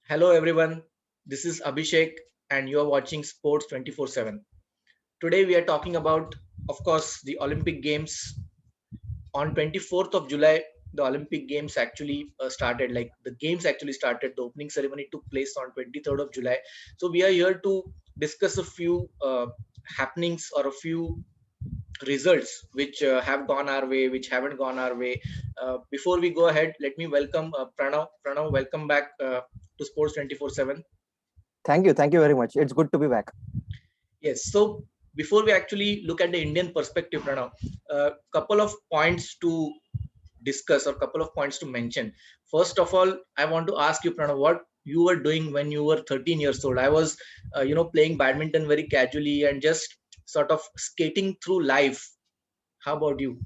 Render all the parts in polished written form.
Hello everyone, this is Abhishek and you are watching Sports 24/7. Today we are talking about, of course, the Olympic Games. On 24th of July, the Olympic Games actually started, like the games actually started. The opening ceremony took place on 23rd of July. So we are here to discuss a few happenings or a few results which have gone our way, which haven't gone our way. Before we go ahead, let me welcome Pranav. Pranav, welcome back to Sports 24/7. Thank you. Thank you very much. It's good to be back. Yes. So before we actually look at the Indian perspective, Pranav, a couple of points to discuss or couple of points to mention. First of all, I want to ask you, Pranav, what you were doing when you were 13 years old. I was, playing badminton very casually and just sort of skating through life. How about you?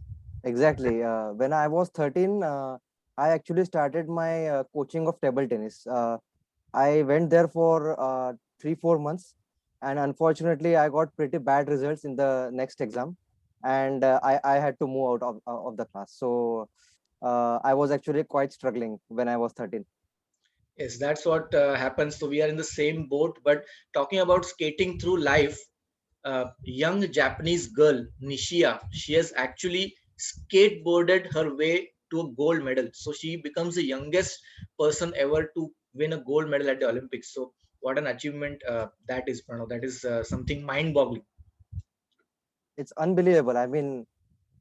Exactly. When I was 13, I actually started my coaching of table tennis. I went there for 3, 4 months, and unfortunately, I got pretty bad results in the next exam, and I had to move out of the class. So I was actually quite struggling when I was 13. Yes, that's what happens. So we are in the same boat. But talking about skating through life, young Japanese girl Nishia, she has actually skateboarded her way to a gold medal. So she becomes the youngest person ever to win a gold medal at the Olympics. So what an achievement that is, Pranav. That is something mind-boggling. It's unbelievable. I mean,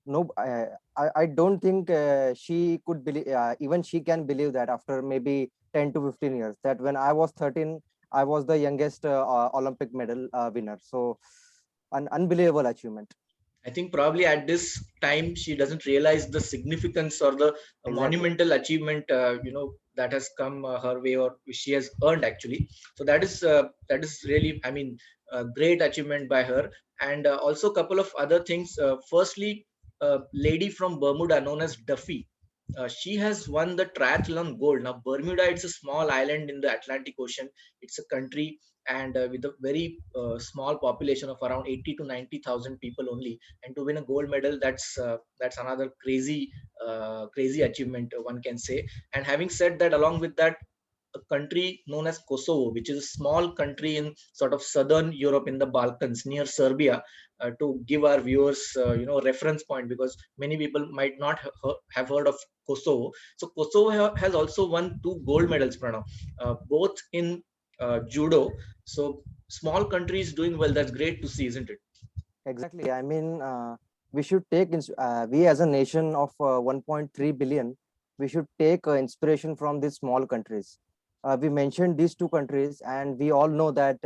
no, I don't think she could believe, even she can believe that after maybe 10 to 15 years, that when I was 13, I was the youngest Olympic medal winner. So an unbelievable achievement. I think probably at this time she doesn't realize the significance or the Exactly. monumental achievement, that has come her way or she has earned actually. So that is really, I mean, a great achievement by her. And also a couple of other things. Firstly, a lady from Bermuda known as Duffy. She has won the triathlon gold. Now, Bermuda, it's a small island in the Atlantic Ocean. It's a country and with a very small population of around 80 to 90,000 people only, and to win a gold medal, that's another crazy achievement, one can say. And having said that, along with that, a country known as Kosovo, which is a small country in sort of southern Europe in the Balkans near Serbia, to give our viewers, reference point, because many people might not have heard of Kosovo. So Kosovo has also won two gold medals, Pranav, both in judo. So small countries doing well. That's great to see, isn't it? Exactly. I mean, we should take, we as a nation of 1.3 billion, we should take inspiration from these small countries. We mentioned these two countries, and we all know that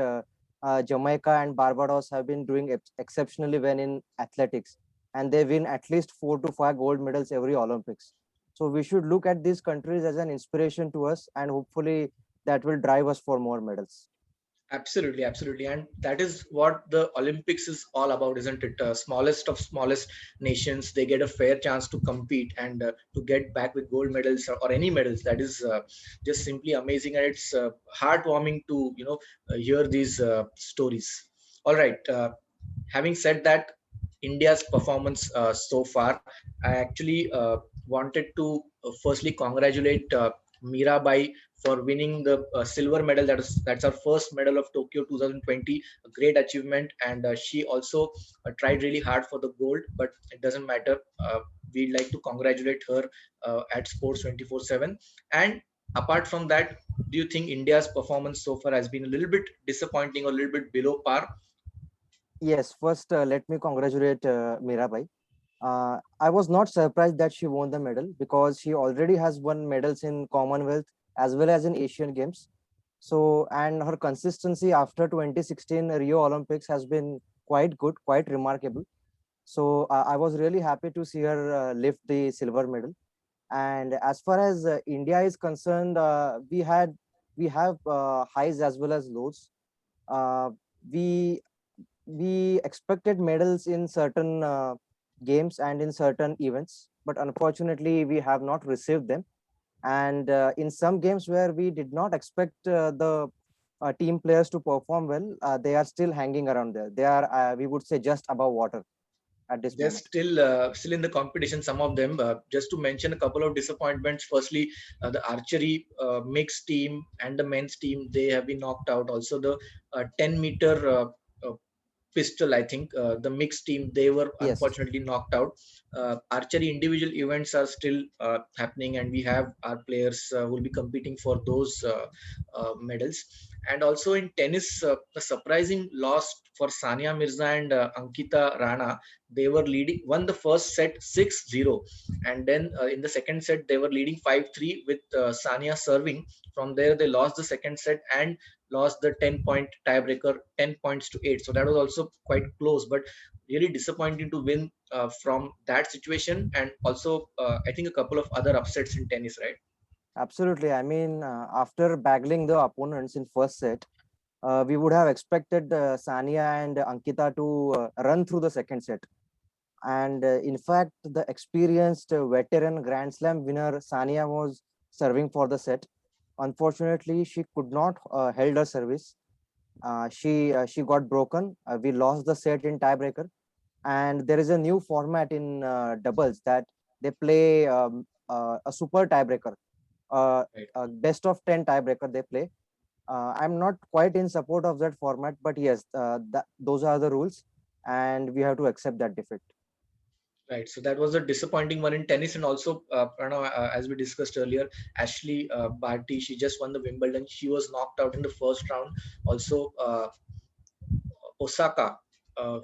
Jamaica and Barbados have been doing exceptionally well in athletics, and they win at least 4 to 5 gold medals every Olympics. So we should look at these countries as an inspiration to us, and hopefully that will drive us for more medals. Absolutely, absolutely, and that is what the Olympics is all about, isn't it? Smallest of smallest nations, they get a fair chance to compete and to get back with gold medals or any medals. That is just simply amazing, and it's heartwarming to hear these stories. All right. Having said that, India's performance so far, I actually wanted to firstly congratulate Mirabai for winning the silver medal. That's our first medal of Tokyo 2020. A great achievement, and she also tried really hard for the gold, but it doesn't matter. We'd like to congratulate her at Sports 24/7. And apart from that, do you think India's performance so far has been a little bit disappointing or a little bit below par? Yes, first let me congratulate Mirabai. I was not surprised that she won the medal because she already has won medals in Commonwealth as well as in Asian Games. So, and her consistency after 2016 Rio Olympics has been quite good, quite remarkable. So, I was really happy to see her lift the silver medal. And as far as India is concerned, we have highs as well as lows. Uh, we we expected medals in certain games and in certain events, but unfortunately we have not received them. And in some games where we did not expect the team players to perform well, they are still hanging around there. They are, we would say, just above water. at this They're moment. still in the competition. Some of them. Just to mention a couple of disappointments. Firstly, the archery mixed team and the men's team, they have been knocked out. Also, the 10-meter uh, pistol, I think the mixed team, they were Yes, unfortunately knocked out. Archery individual events are still happening, and we have our players who will be competing for those medals. And also in tennis, a surprising loss for Sania Mirza and Ankita Rana. They were leading, won the first set 6-0, and then in the second set they were leading 5-3 with Sania serving. From there they lost the second set and lost the 10-point tiebreaker, 10 points to 8. So that was also quite close, but really disappointing to win from that situation. And also, I think a couple of other upsets in tennis, right? absolutely. I mean, after battling the opponents in first set, we would have expected Sania and Ankita to run through the second set. And in fact, the experienced veteran Grand Slam winner Sania was serving for the set. Unfortunately, she could not held her service. She got broken. We lost the set in tiebreaker. And there is a new format in doubles that they play a super tiebreaker, Right. best of 10 tiebreaker they play. I'm not quite in support of that format, but yes, those are the rules, and we have to accept that defeat. Right. So that was a disappointing one in tennis. And also, Pranav, as we discussed earlier, Ashley Barty, she just won the Wimbledon. She was knocked out in the first round. Also, Osaka,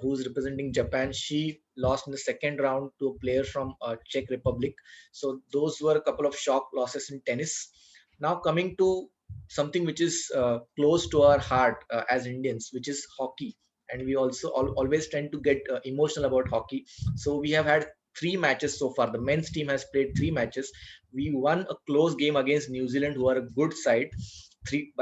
who's representing Japan, she lost in the second round to a player from Czech Republic. So those were a couple of shock losses in tennis. Now coming to something which is close to our heart as Indians, which is hockey, and we also always tend to get emotional about hockey. So we have had three matches so far. The men's team has played three matches. We won a close game against New Zealand, who are a good side, three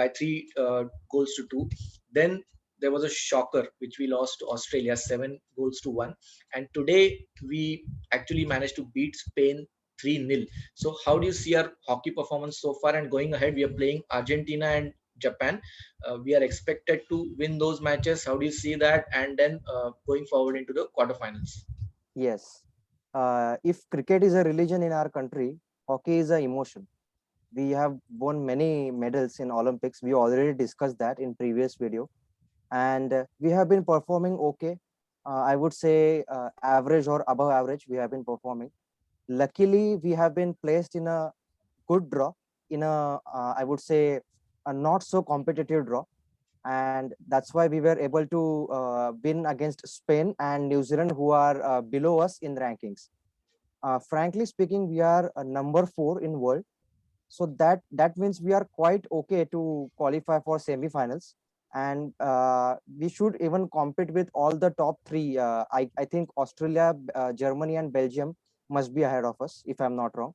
goals to two. Then there was a shocker which we lost to Australia 7 goals to 1, and today we actually managed to beat Spain 3-0. So how do you see our hockey performance so far? And going ahead, we are playing Argentina and Japan. We are expected to win those matches. How do you see that? And then going forward into the quarterfinals. Yes. If cricket is a religion in our country, hockey is an emotion. We have won many medals in Olympics. We already discussed that in previous video, and we have been performing okay. I would say average or above average. We have been performing. Luckily, we have been placed in a good draw, in a I would say a not so competitive draw, and that's why we were able to win against Spain and New Zealand, who are below us in rankings. Frankly speaking, we are number 4 in world, so that means we are quite okay to qualify for semi-finals, and we should even compete with all the top three. I think Australia, Germany, and Belgium must be ahead of us, if I'm not wrong.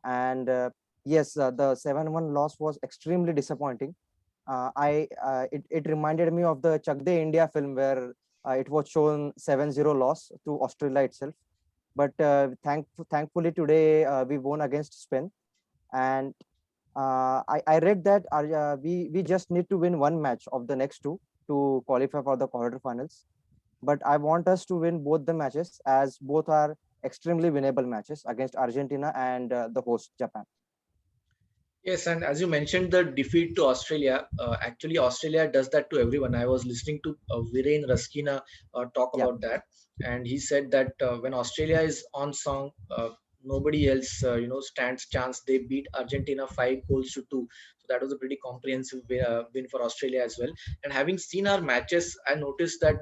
And yes, the 7-1 loss was extremely disappointing. It reminded me of the Chak De India film, where it was shown 7-0 loss to Australia itself. But thankfully today we won against Spain, and I read that we just need to win one match of the next two to qualify for the quarterfinals. But I want us to win both the matches, as both are extremely winnable matches against Argentina and the host Japan. Yes, and as you mentioned, the defeat to Australia, actually, Australia does that to everyone. I was listening to Viren Raskina talk Yeah, about that, and he said that when Australia is on song, nobody else, stands chance. They beat Argentina 5 goals to 2. So that was a pretty comprehensive win for Australia as well. And having seen our matches, I noticed that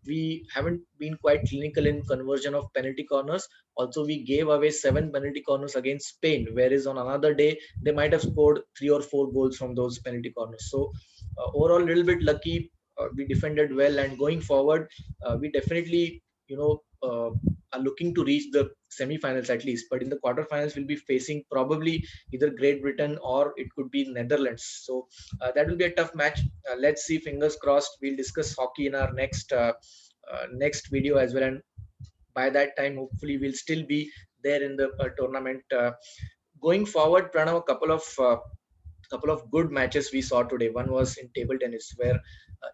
we haven't been quite clinical in conversion of penalty corners. Also, we gave away 7 penalty corners against Spain, whereas on another day they might have scored 3 or 4 goals from those penalty corners. So overall, a little bit lucky. We defended well, and going forward, we definitely, are looking to reach the semi-finals at least. But in the quarterfinals, we'll be facing probably either Great Britain or it could be Netherlands. So that will be a tough match. Let's see. Fingers crossed. We'll discuss hockey in our next video as well, and by that time, hopefully, we'll still be there in the tournament. Going forward, Pranav, a couple of good matches we saw today. One was in table tennis, where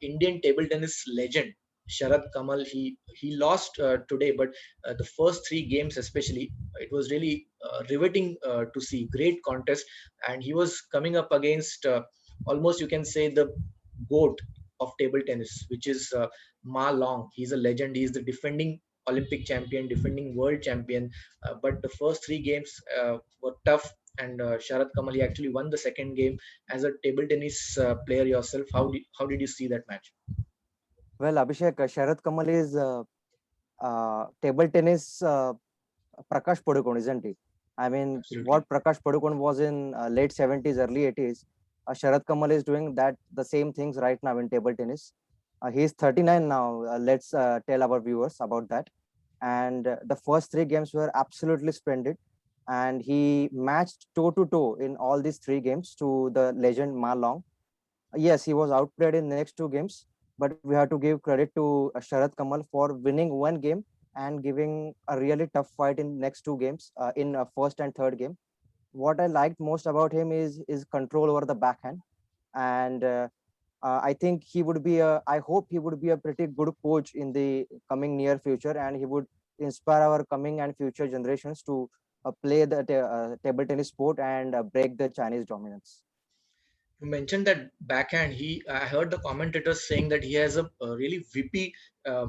Indian table tennis legend Sharad Kamal, he lost today, but the first three games especially, it was really riveting to see. Great contest, and he was coming up against almost, you can say, the goat of table tennis, which is Ma Long. He's a legend. He's the defending Olympic champion, defending world champion. But the first three games were tough, and Sharad Kamal, he actually won the second game. As a table tennis player yourself, how did you see that match? Well, Abhishek, Sharad Kamal is table tennis Prakash Padukone, isn't he? I mean, Absolutely. what Prakash Padukone was in late 70s, early 80s, Sharad Kamal is doing that the same things right now in table tennis. He's 39 now. Let's tell our viewers about that. And the first three games were absolutely splendid. And he matched toe to toe in all these three games to the legend Ma Long. Yes, he was outplayed in next two games, but we have to give credit to Sharad Kamal for winning one game and giving a really tough fight in next two games in first and third game. What I liked most about him is control over the backhand, and I think he would be a. I hope he would be a pretty good coach in the coming near future, and he would inspire our coming and future generations to play the table tennis sport and break the Chinese dominance. You mentioned that backhand. I heard the commentators saying that he has a really whippy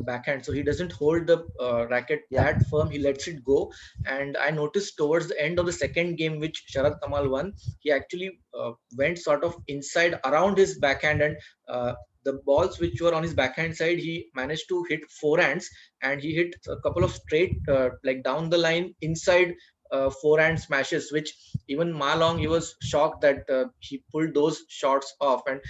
backhand, so he doesn't hold the racket Yeah, that firm. He lets it go. And I noticed towards the end of the second game, which Sharad Kamal won, he actually went sort of inside around his backhand, and the balls which were on his backhand side, he managed to hit forehands, and he hit a couple of straight, like down the line inside forehand smashes, which even Malong, he was shocked that he pulled those shots off. And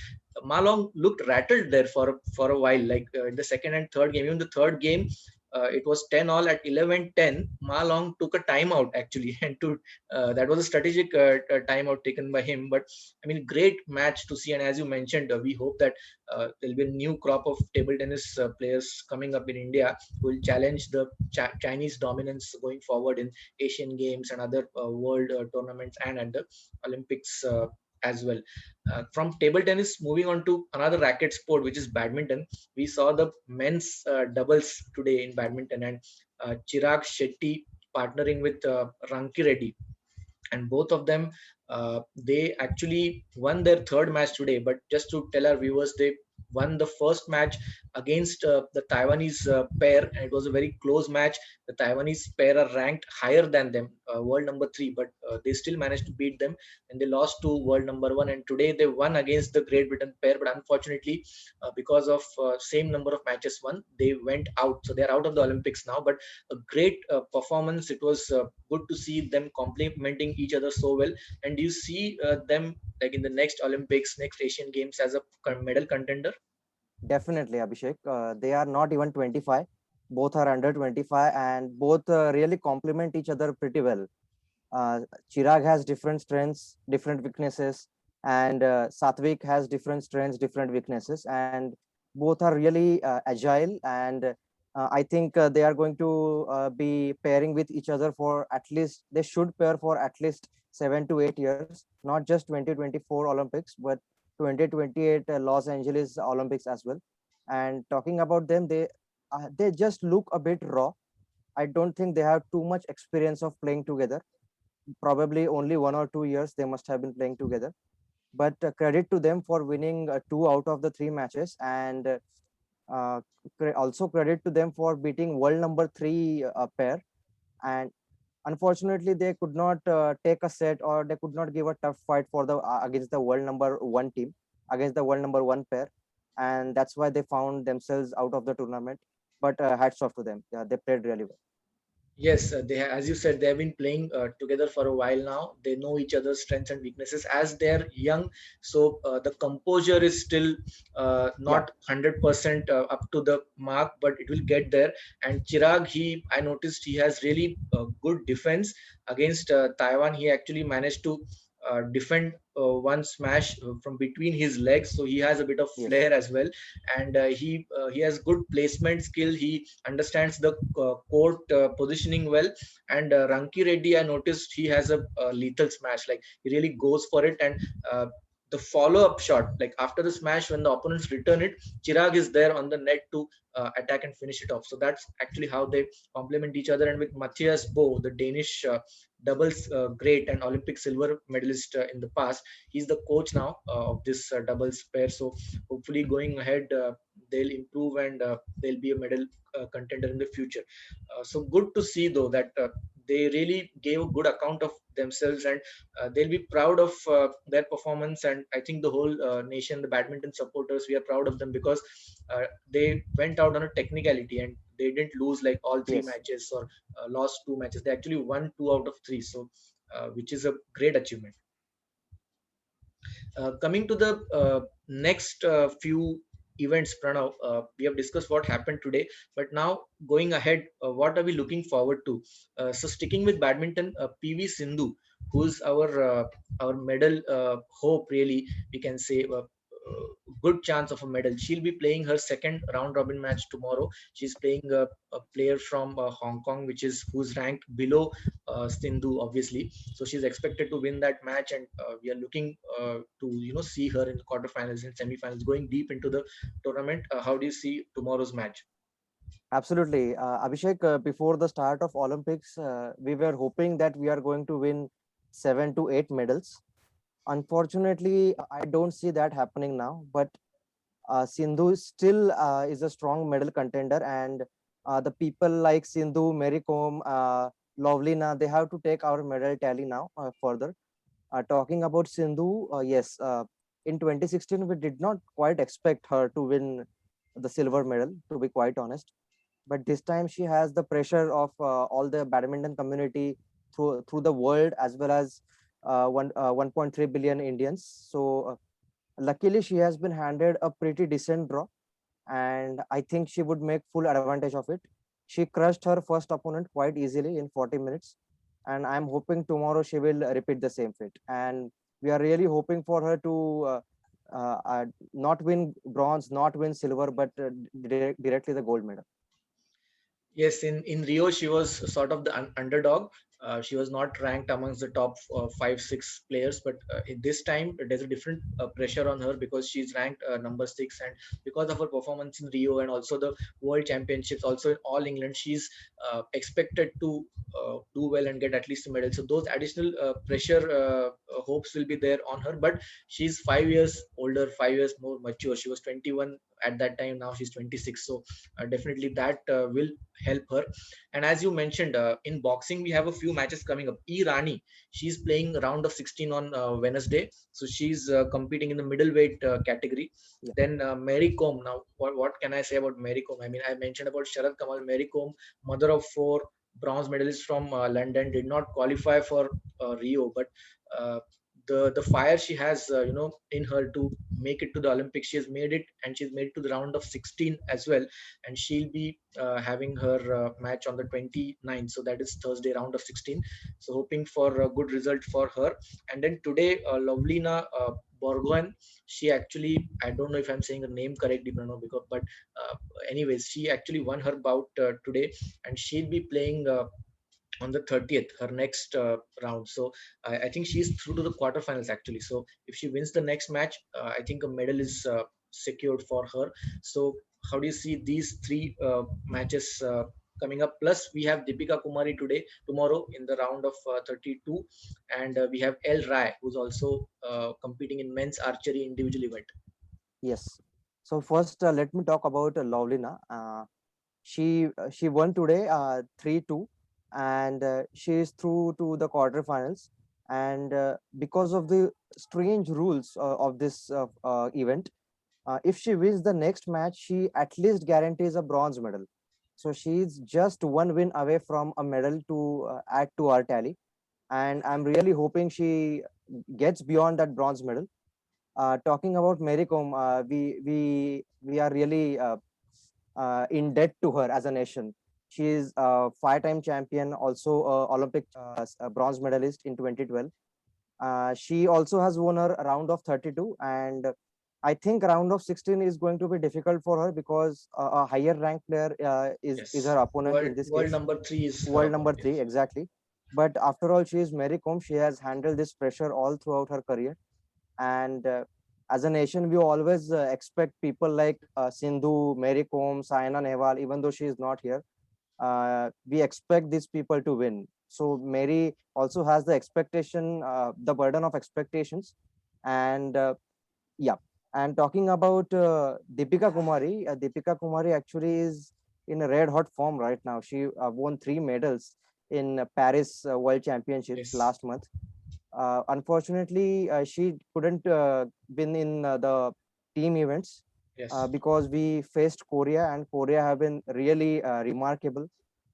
Malong looked rattled there for a while, like in the second and third game. Even the third game, it was 10 all at 11-10. Malong took a timeout actually, and to that was a strategic timeout taken by him. But I mean, great match to see. And as you mentioned, we hope that there'll be a new crop of table tennis players coming up in India who will challenge the Chinese dominance going forward in Asian Games and other world tournaments and at the Olympics as well. From table tennis, moving on to another racket sport, which is badminton. We saw the men's doubles today in badminton, and Chirag Shetty partnering with Ranki Reddy, and both of them, they actually won their third match today. But just to tell our viewers, they won the first match against the Taiwanese pair, and it was a very close match. The Taiwanese pair are ranked higher than them, world number 3, but they still managed to beat them, and they lost to world number 1. And today they won against the Great Britain pair, but unfortunately, because of same number of matches won, they went out, so they're out of the Olympics now. But a great performance. It was good to see them complementing each other so well. And do you see them like in the next Olympics, next Asian Games as a medal contender? definitely, Abhishek. They are not even 25. Both are under 25, and both really complement each other pretty well. Uh, Chirag has different strengths, different weaknesses, and Satvik has different strengths, different weaknesses, and both are really agile. And I think they are going to be pairing with each other for at least, they should pair for at least 7 to 8 years, not just 2024 Olympics, but 2028 Los Angeles Olympics as well. And talking about them, they just look a bit raw. I don't think they have too much experience of playing together. Probably only 1 or 2 years they must have been playing together. But credit to them for winning two out of the three matches, and also credit to them for beating world number three pair. And unfortunately, they could not take a set, or they could not give a tough fight for the against the world number one team, against the world number one pair, and that's why they found themselves out of the tournament. But hats off to them. Yeah, they played really well. Yes, as you said, they have been playing together for a while now. They know each other's strengths and weaknesses as they're young. So the composure is still Yeah. not 100% up to the mark, but it will get there. And Chirag, I noticed he has really good defense against Taiwan. He actually managed to defend one smash from between his legs, so he has a bit of Yes. flair as well. And he has good placement skill. He understands the court positioning well. And Ranki Reddy, I noticed he has a lethal smash. Like he really goes for it, and uh, the follow-up shot, like after the smash, when the opponents return it, Chirag is there on the net to attack and finish it off. So that's actually how they complement each other. And with Matthias Bo, the Danish doubles great and Olympic silver medalist in the past, he's the coach now of this doubles pair. So hopefully going ahead, they'll improve and they'll be a medal contender in the future. So good to see though that they really gave a good account of themselves, and they'll be proud of their performance. And I think the whole nation, the badminton supporters, we are proud of them because they went out on a technicality and they didn't lose like all three Yes, matches or lost two matches. They actually won two out of three, so which is a great achievement. Coming to the next few events, Pranav, we have discussed what happened today, but now going ahead, what are we looking forward to? So sticking with badminton, PV Sindhu, who's our medal hope, really, we can say. Good chance of a medal. She'll be playing her second round robin match tomorrow. She's playing a player from Hong Kong, which is who's ranked below Sindhu, obviously. So she's expected to win that match, and we are looking to see her in the quarterfinals and semifinals, going deep into the tournament. How do you see tomorrow's match? absolutely. Abhishek, before the start of Olympics, we were hoping that we are going to win 7 to 8 medals. Unfortunately, I don't see that happening now. But Sindhu still is a strong medal contender, and the people like Sindhu, Mary Kom, Lovlina, they have to take our medal tally now further. Talking about Sindhu, yes, in 2016 we did not quite expect her to win the silver medal, to be quite honest. But this time she has the pressure of all the badminton community through the world, as well as 1.3 billion Indians. So luckily she has been handed a pretty decent draw, and I think she would make full advantage of it. She crushed her first opponent quite easily in 40 minutes, and I'm hoping tomorrow she will repeat the same fate. And we are really hoping for her to not win bronze, not win silver, but directly the gold medal. Yes, in Rio, she was sort of the underdog. She was not ranked amongst the top five, six players, but in this time there's a different pressure on her because she's ranked number six, and because of her performance in Rio and also the World Championships, also in All England, she's expected to do well and get at least a medal. So those additional pressure hopes will be there on her. But she's 5 years older, 5 years more mature. She was 21 at that time. Now she's 26. So definitely that will help her. And as you mentioned, in boxing, we have a few matches coming up. Rani, she's playing round of 16 on Wednesday. So she's competing in the middleweight category. Yeah. Then Mary Kom. Now, what can I say about Mary Kom? I mean, I mentioned about Sharad Kamal. Mary Kom, mother of four, bronze medalist from London, did not qualify for Rio, but uh, the fire she has in her to make it to the Olympics, she has made it, and she's made it to the round of 16 as well. And she'll be having her match on the 29th, so that is Thursday, round of 16. So hoping for a good result for her. And then today, Lovlina Borgoan, she actually, I don't know if I'm saying her name correctly, Bruno, because but anyways, she actually won her bout today, and she'll be playing on the 30th, her next round. So I think she's through to the quarterfinals actually. So if she wins the next match, I think a medal is secured for her. So how do you see these three matches coming up? Plus we have Deepika Kumari tomorrow in the round of 32, and we have El Rai, who's also competing in men's archery individual event. Yes. So first, let me talk about Lovlina. She won today 3-2, and she is through to the quarterfinals. And because of the strange rules of this event, if she wins the next match, she at least guarantees a bronze medal. So she's just one win away from a medal to add to our tally. And I'm really hoping she gets beyond that bronze medal. Talking about Mary Kom, we are really in debt to her as a nation. She is a five-time champion, also Olympic bronze medalist in 2012. She also has won her round of 32, and I think round of 16 is going to be difficult for her because a higher ranked player is Yes, her opponent world in this world case, number three is her world number opponent. three Yes. exactly. But after all, she is Mary Kom. She has handled this pressure all throughout her career, And as a nation, we always expect people like Sindhu, Mary Kom, Saina Nehwal, even though she is not here. We expect these people to win. So Mary also has the expectation, the burden of expectations. And yeah. And talking about Deepika Kumari actually is in a red hot form right now. She won 3 medals in Paris World Championships Yes. last month. Unfortunately, she couldn't win in the team events Yes. because we faced Korea, and Korea have been really remarkable.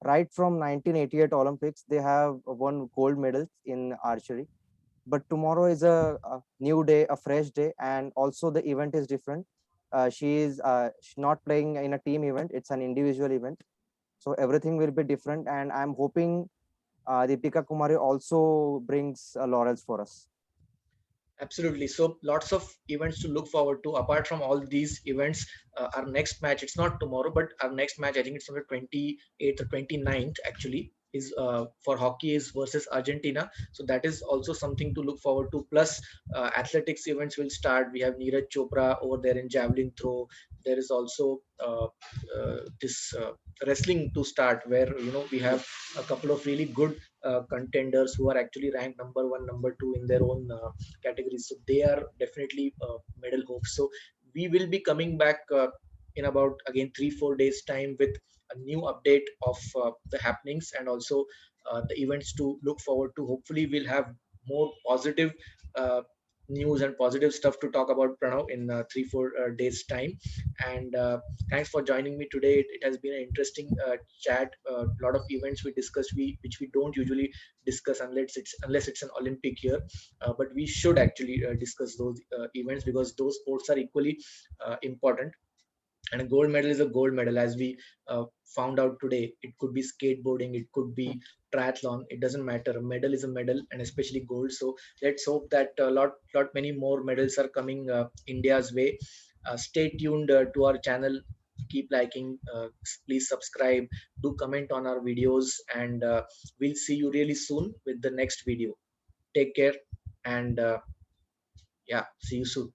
Right from 1988 Olympics, they have won gold medals in archery. But tomorrow is a new day, a fresh day, and also the event is different. She is not playing in a team event; it's an individual event, so everything will be different. And I'm hoping Deepika Kumari also brings laurels for us. Absolutely. So lots of events to look forward to. Apart from all these events, our next match, it's not tomorrow, but our next match, I think it's on the 28th or 29th actually, is for hockey is versus Argentina. So that is also something to look forward to. Plus, athletics events will start. We have Neeraj Chopra over there in javelin throw. There is also this wrestling to start, where we have a couple of really good contenders who are actually ranked number one, number two in their own categories. So they are definitely medal hopes. So we will be coming back in about again 3-4 days time with a new update of the happenings, and also the events to look forward to. Hopefully we'll have more positive uh, news and positive stuff to talk about, Pranav, in 3-4 days time. And thanks for joining me today. It has been an interesting chat. A lot of events we discussed, which we don't usually discuss unless it's an Olympic year. But we should actually discuss those events, because those sports are equally important. And a gold medal is a gold medal, as we found out today. It could be skateboarding, it could be triathlon, it doesn't matter. A medal is a medal, and especially gold. So let's hope that a lot many more medals are coming India's way. Stay tuned to our channel. Keep liking, please subscribe, do comment on our videos, and we'll see you really soon with the next video. Take care, and yeah, see you soon.